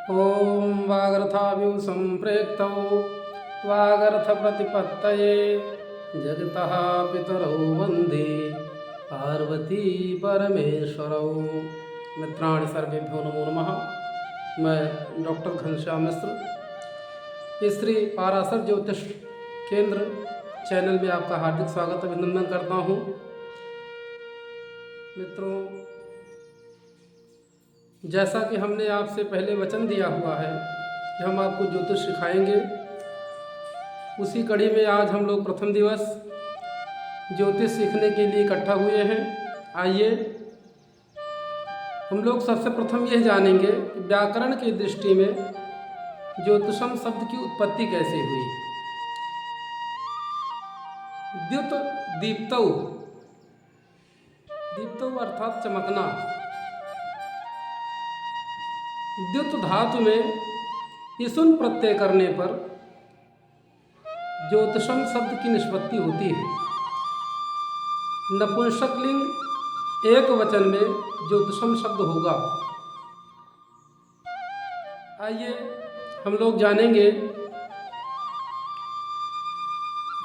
ॐ वागर्थाव्यु सम्प्रेक्तौ वागर्थप्रतिपत्तये जगतः पितरौ वन्दे पार्वती परमेश्वरौ। मित्राणि सर्वेभ्यो नमो नमः। मैं डॉक्टर घनश्याम मिश्र इस श्री पाराशर ज्योतिष केंद्र चैनल में आपका हार्दिक स्वागत अभिनंदन करता हूँ। मित्रों, जैसा कि हमने आपसे पहले वचन दिया हुआ है कि हम आपको ज्योतिष सिखाएंगे, उसी कड़ी में आज हम लोग प्रथम दिवस ज्योतिष सीखने के लिए इकट्ठा हुए हैं। आइए हम लोग सबसे प्रथम यह जानेंगे कि व्याकरण की दृष्टि में ज्योतिषम शब्द की उत्पत्ति कैसे हुई। द्युत दीप्तौ, दीप्तौ अर्थात चमकना। द्युत धातु में इसुन प्रत्यय करने पर ज्योतिषम शब्द की निष्पत्ति होती है। नपुंसकलिंग एक वचन में ज्योतिषम शब्द होगा। आइए हम लोग जानेंगे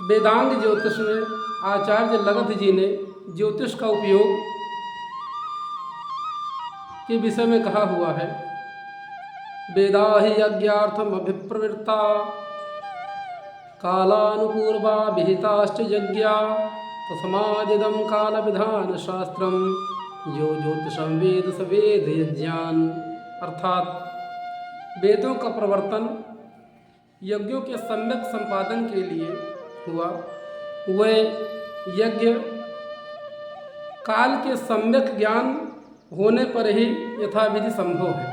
वेदांग ज्योतिष में आचार्य लगध जी ने ज्योतिष का उपयोग के विषय में कहा हुआ है। वेदा हि यज्ञार्थम अभिप्रवृत्ता कालानुपूर्वा विहिताश्च यज्ञा तस्मादिदं काल विधान शास्त्रम यो ज्योतिषम वेद स वेद यज्ञान। अर्थात वेदों का प्रवर्तन यज्ञों के सम्यक संपादन के लिए हुआ। वह यज्ञ काल के सम्यक ज्ञान होने पर ही यथाविधि संभव है।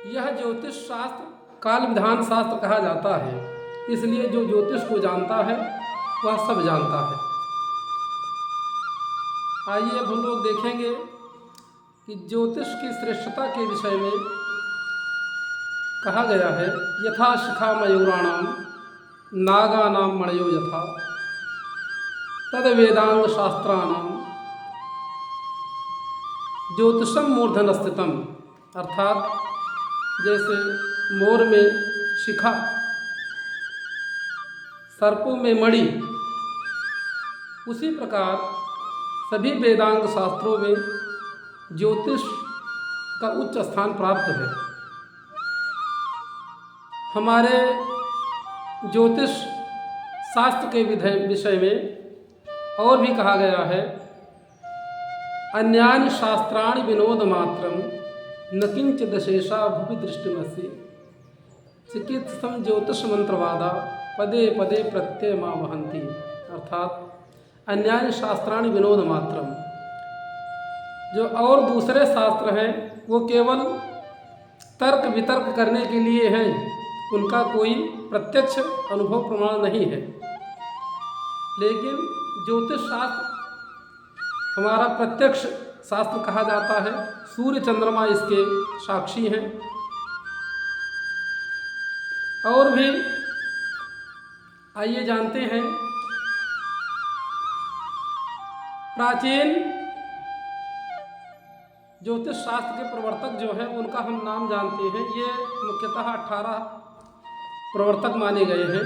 यह ज्योतिष शास्त्र काल विधान शास्त्र कहा जाता है, इसलिए जो ज्योतिष को जानता है वह सब जानता है। आइए अब हम लोग देखेंगे कि ज्योतिष की श्रेष्ठता के विषय में कहा गया है। यथा शिखा मयूराणाम नागानां मणयो यथा तद वेदांग शास्त्राणाम ज्योतिषम मूर्धन स्थितम। अर्थात जैसे मोर में शिखा, सर्पों में मणि, उसी प्रकार सभी वेदांग शास्त्रों में ज्योतिष का उच्च स्थान प्राप्त है। हमारे ज्योतिष शास्त्र के विषय में और भी कहा गया है। अन्यानि शास्त्राणि विनोद मात्रम न किंचिद शेषा भुवि दृष्टिमसि चिकित्सम ज्योतिष मंत्रवादा पदे पदे प्रत्यय मां वहंती। अर्थात अन्यान्य शास्त्राणि विनोद मात्रम, जो और दूसरे शास्त्र हैं वो केवल तर्क वितर्क करने के लिए हैं, उनका कोई प्रत्यक्ष अनुभव प्रमाण नहीं है। लेकिन ज्योतिष शास्त्र हमारा प्रत्यक्ष शास्त्र कहा जाता है। सूर्य चंद्रमा इसके साक्षी हैं। और भी आइए जानते हैं, प्राचीन ज्योतिष शास्त्र के प्रवर्तक जो हैं उनका हम नाम जानते हैं। ये मुख्यतः 18 प्रवर्तक माने गए हैं।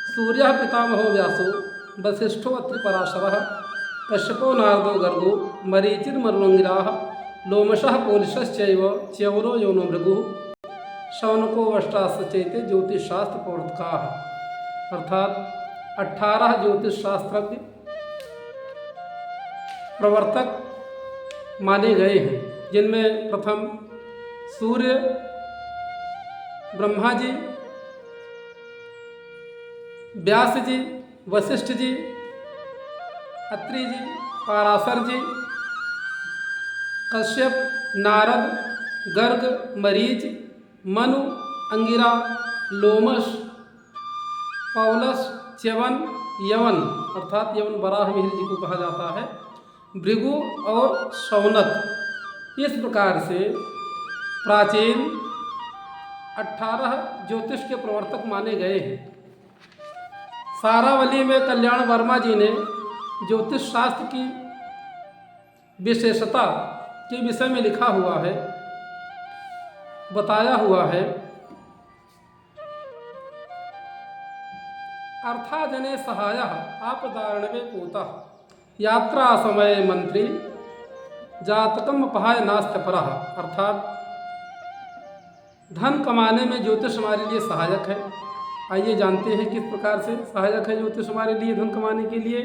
सूर्य पितामहो व्यासो वसिष्ठो अत्रि पराशरः कश्यपो नारदो गर्गो मरीचिर्मरुंगिराः लोमशः पोलिशश्चैव च्यवनो योनो भृगुः शौनको अष्टास्य चैते ज्योतिष शास्त्र प्रवर्तकाः। अर्थात 18 ज्योतिष शास्त्र के प्रवर्तक माने गए हैं, जिनमें प्रथम सूर्य, ब्रह्मा जी, व्यास जी, वशिष्ठ जी, अत्रि जी, पराशर जी, कश्यप, नारद, गर्ग, मरीच, मनु, अंगिरा, लोमश, पौलस, च्यवन, यवन अर्थात यवन वराह मिहिर जी को कहा जाता है, भृगु और शौनक। इस प्रकार से प्राचीन 18 ज्योतिष के प्रवर्तक माने गए हैं। सारावली में कल्याण वर्मा जी ने ज्योतिष शास्त्र की विशेषता के विषय में लिखा हुआ है, बताया हुआ है। अर्थाजने सहायः आपदार्णवे पोतः यात्रा समय मंत्री जातकम अपहाय नास्त्य परः। अर्थात धन कमाने में ज्योतिष हमारे लिए सहायक है। आइए जानते हैं किस प्रकार से सहायक है ज्योतिष हमारे लिए धन कमाने के लिए।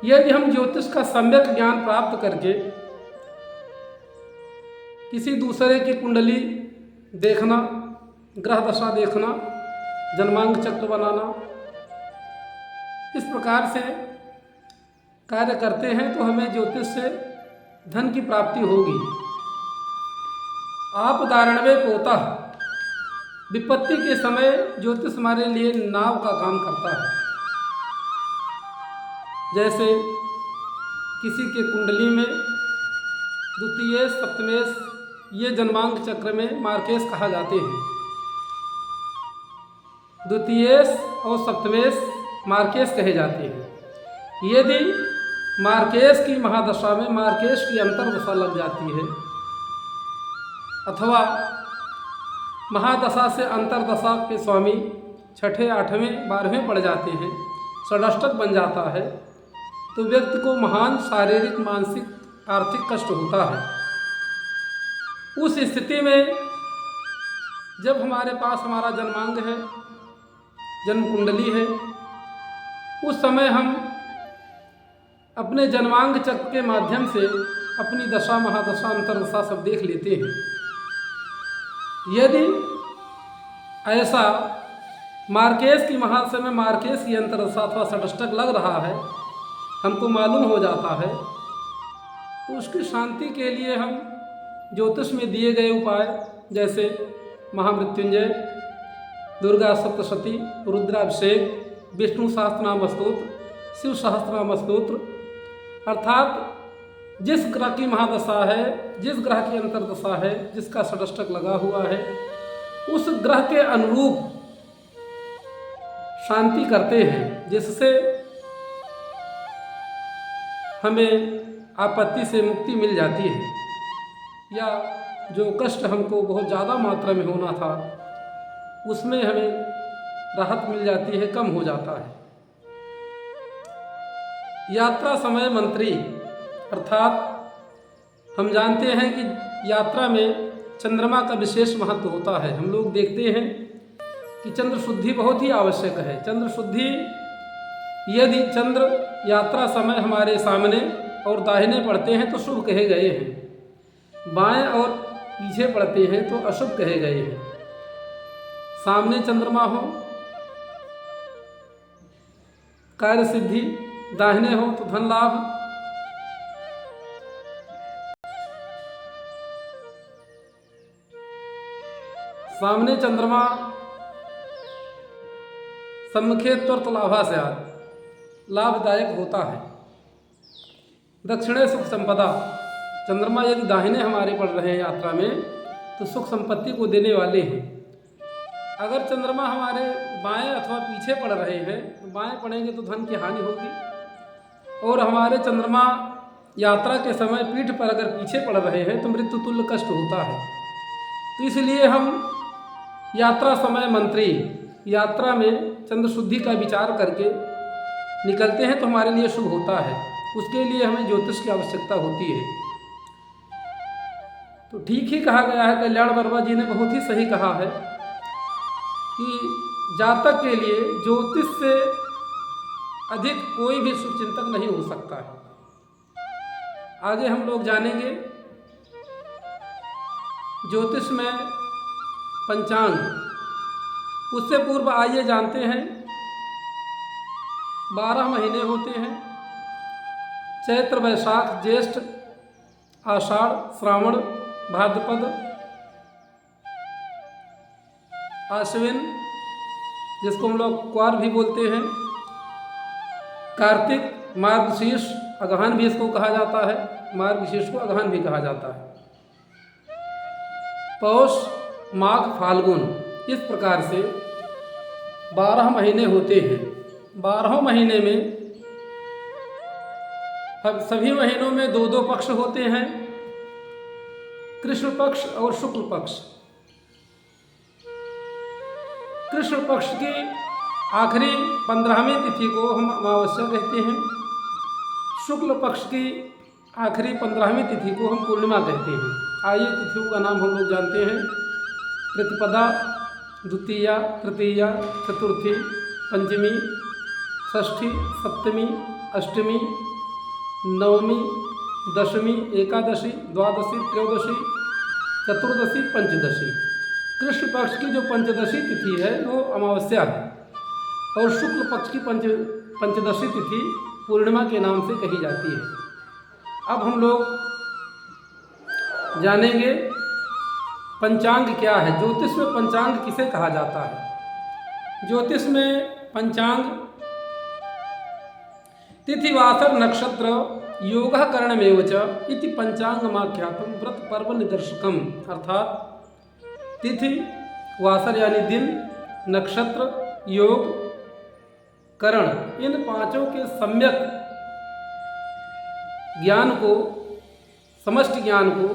यदि हम ज्योतिष का सम्यक ज्ञान प्राप्त करके किसी दूसरे की कुंडली देखना, ग्रह दशा देखना, जन्मांग चक्र बनाना, इस प्रकार से कार्य करते हैं तो हमें ज्योतिष से धन की प्राप्ति होगी। आप दारणवे पोतः, विपत्ति के समय ज्योतिष हमारे लिए नाव का काम करता है। जैसे किसी के कुंडली में द्वितीय सप्तमेश ये जन्मांग चक्र में मार्केश कहा जाते हैं। द्वितीयेश और सप्तमेश मार्केश कहे जाते हैं। यदि मार्केश की महादशा में मार्केश की अंतर्दशा लग जाती है अथवा महादशा से अंतर्दशा के स्वामी छठे, आठवें, 12वें पड़ जाते हैं, षष्ठक बन जाता है, तो व्यक्ति को महान शारीरिक, मानसिक, आर्थिक कष्ट होता है। उस स्थिति में जब हमारे पास हमारा जन्मांग है, जन्म कुंडली है, उस समय हम अपने जन्मांग चक्र के माध्यम से अपनी दशा, महादशा, अंतर्दशा सब देख लेते हैं। यदि ऐसा मार्केश की महादशा में मार्केश की अंतर्दशा अथवा षष्ठक लग रहा है, हमको मालूम हो जाता है, तो उसकी शांति के लिए हम ज्योतिष में दिए गए उपाय जैसे महामृत्युंजय, दुर्गा सप्तशती, रुद्राभिषेक, विष्णु सहस्त्रनाम स्तोत्र, शिव सहस्त्रनाम स्तोत्र, अर्थात जिस ग्रह की महादशा है, जिस ग्रह की अंतर्दशा है, जिसका षष्ठक लगा हुआ है, उस ग्रह के अनुरूप शांति करते हैं, जिससे हमें आपत्ति से मुक्ति मिल जाती है, या जो कष्ट हमको बहुत ज़्यादा मात्रा में होना था उसमें हमें राहत मिल जाती है, कम हो जाता है। यात्रा समय मंत्री, अर्थात हम जानते हैं कि यात्रा में चंद्रमा का विशेष महत्व होता है। हम लोग देखते हैं कि चंद्र शुद्धि बहुत ही आवश्यक है। चंद्र शुद्धि, यदि चंद्र यात्रा समय हमारे सामने और दाहिने पड़ते हैं तो शुभ कहे गए हैं, बाएं और पीछे पड़ते हैं तो अशुभ कहे गए हैं। सामने चंद्रमा हो कार्य सिद्धि, दाहिने हो तो धन लाभ। सामने चंद्रमा सम्मुखे त्वरत लाभास्यात्, लाभदायक होता है। दक्षिणे सुख संपदा, चंद्रमा यदि दाहिने हमारे पड़ रहे हैं यात्रा में तो सुख संपत्ति को देने वाले हैं। अगर चंद्रमा हमारे बाएं अथवा पीछे पड़ रहे हैं तो बाएं पड़ेंगे तो धन की हानि होगी, और हमारे चंद्रमा यात्रा के समय पीठ पर अगर पीछे पड़ रहे हैं तो मृत्यु तुल्य कष्ट होता है। तो इसलिए हम यात्रा समय मंत्री, यात्रा में चंद्र शुद्धि का विचार करके निकलते हैं तो हमारे लिए शुभ होता है। उसके लिए हमें ज्योतिष की आवश्यकता होती है। तो ठीक ही कहा गया है, कल्याण वर्मा जी ने बहुत ही सही कहा है कि जातक के लिए ज्योतिष से अधिक कोई भी शुभचिंतक नहीं हो सकता है। आगे हम लोग जानेंगे ज्योतिष में पंचांग। उससे पूर्व आइए जानते हैं 12 महीने होते हैं, चैत्र, वैशाख, ज्येष्ठ, आषाढ़, श्रावण, भाद्रपद, आश्विन जिसको हम लोग क्वार भी बोलते हैं, कार्तिक, मार्गशीर्ष, अगहन भी इसको कहा जाता है, मार्गशीर्ष को अगहन भी कहा जाता है, पौष, माघ, फाल्गुन, इस प्रकार से 12 महीने होते हैं। 12 महीने में अब सभी महीनों में 2-2 पक्ष होते हैं, कृष्ण पक्ष और शुक्ल पक्ष। कृष्ण पक्ष की आखिरी 15वीं तिथि को हम अमावस्या कहते हैं। शुक्ल पक्ष की आखिरी 15वीं तिथि को हम पूर्णिमा कहते हैं। आइए तिथियों का नाम हम लोग जानते हैं। प्रतिपदा, द्वितीया, तृतीया, चतुर्थी, पंचमी, षष्ठी, सप्तमी, अष्टमी, नवमी, दशमी, एकादशी, द्वादशी, त्रयोदशी, चतुर्दशी, पंचदशी। कृष्ण पक्ष की जो पंचदशी तिथि है वो अमावस्या है और शुक्ल पक्ष की पंचदशी तिथि पूर्णिमा के नाम से कही जाती है। अब हम लोग जानेंगे पंचांग क्या है। ज्योतिष में पंचांग किसे कहा जाता है? ज्योतिष में पंचांग तिथिवासर नक्षत्र योग करणमेव च इति पंचांगमाख्यातम व्रत पर्व निदर्शकम। अर्थात तिथि, वासर यानी दिन, नक्षत्र, योग, करण, इन पांचों के सम्यक ज्ञान को, समष्टि ज्ञान को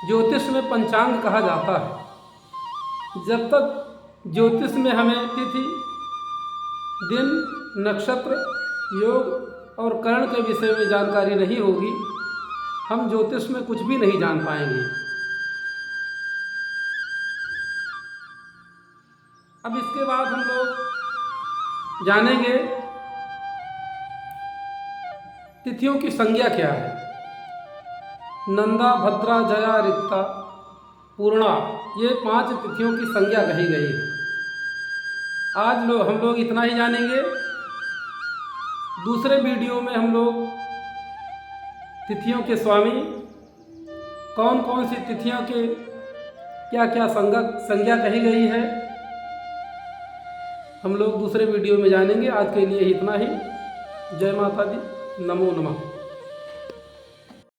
ज्योतिष में पंचांग कहा जाता है। जब तक ज्योतिष में हमें तिथि, दिन, नक्षत्र, योग और करण के विषय में जानकारी नहीं होगी, हम ज्योतिष में कुछ भी नहीं जान पाएंगे। अब इसके बाद हम लोग जानेंगे तिथियों की संज्ञा क्या है। नंदा, भद्रा, जया, रिक्ता, पूर्णा, ये 5 तिथियों की संज्ञा कही गई है। आज हम लोग इतना ही जानेंगे। दूसरे वीडियो में हम लोग तिथियों के स्वामी, कौन कौन सी तिथियों के क्या क्या संज्ञा कही गई है, हम लोग दूसरे वीडियो में जानेंगे। आज के लिए इतना ही। जय माता दी। नमो नमः।